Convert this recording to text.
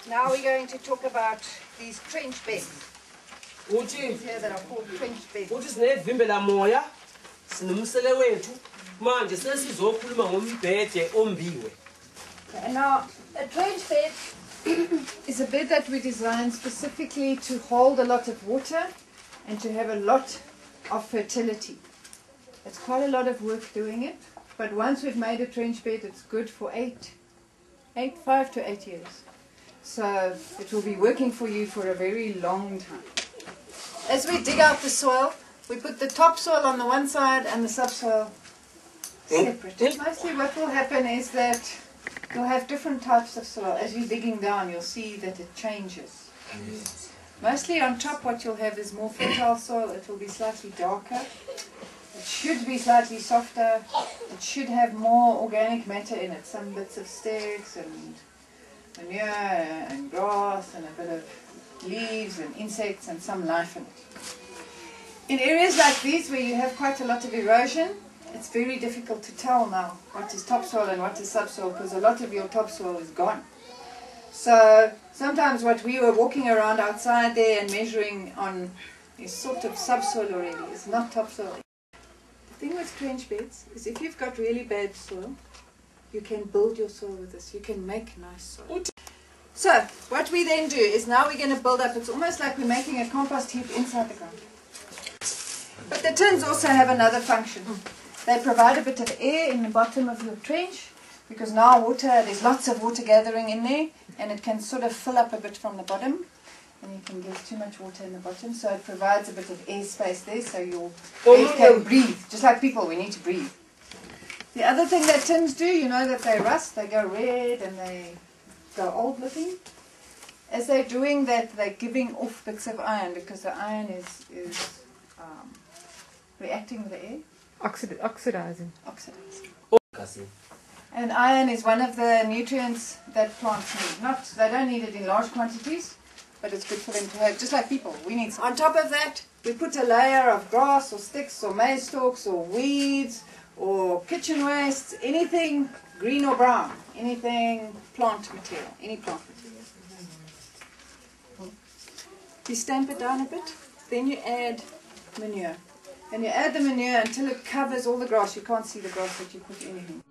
Now we're going to talk about these trench beds. These here that are called trench beds. Uthi sinevimbela moya sinomsele wethu manje sesizokhuluma ngombhede ombiwe. And now a trench bed is a bed that we designed specifically to hold a lot of water and to have a lot of fertility. It's quite a lot of work doing it, but once we've made a trench bed, it's good for 5 to 8 years. So it will be working for you for a very long time. As we dig out the soil, we put the topsoil on the one side and the subsoil separate. Mostly what will happen is that you'll have different types of soil. As you're digging down, you'll see that it changes. Mostly on top what you'll have is more fertile soil. It will be slightly darker. It should be slightly softer. It should have more organic matter in it. Some bits of sticks and manure and grass and a bit of leaves and insects and some life in it. In areas like these where you have quite a lot of erosion, it's very difficult to tell now what is topsoil and what is subsoil because a lot of your topsoil is gone. So sometimes what we were walking around outside there and measuring on is sort of subsoil already. It's not topsoil. The thing with trench beds is if you've got really bad soil, you can build your soil with this. You can make nice soil. So what we then do is now we're going to build up. It's almost like we're making a compost heap inside the ground. But the tins also have another function. They provide a bit of air in the bottom of your trench because now there's lots of water gathering in there and it can sort of fill up a bit from the bottom and you can get too much water in the bottom, so it provides a bit of air space there so your bed can breathe. Just like people, we need to breathe. The other thing that tins do, you know that they rust, they go red and they go old looking. As they're doing that, they're giving off bits of iron because the iron is reacting with the air. Oxidizing. And iron is one of the nutrients that plants need. They don't need it in large quantities, but it's good for them to have, just like people. We need some. On top of that, we put a layer of grass or sticks or maize stalks or weeds or kitchen wastes, anything green or brown, anything plant material, any plant material. You stamp it down a bit, then you add manure. And you add the manure until it covers all the grass. You can't see the grass that you put anything.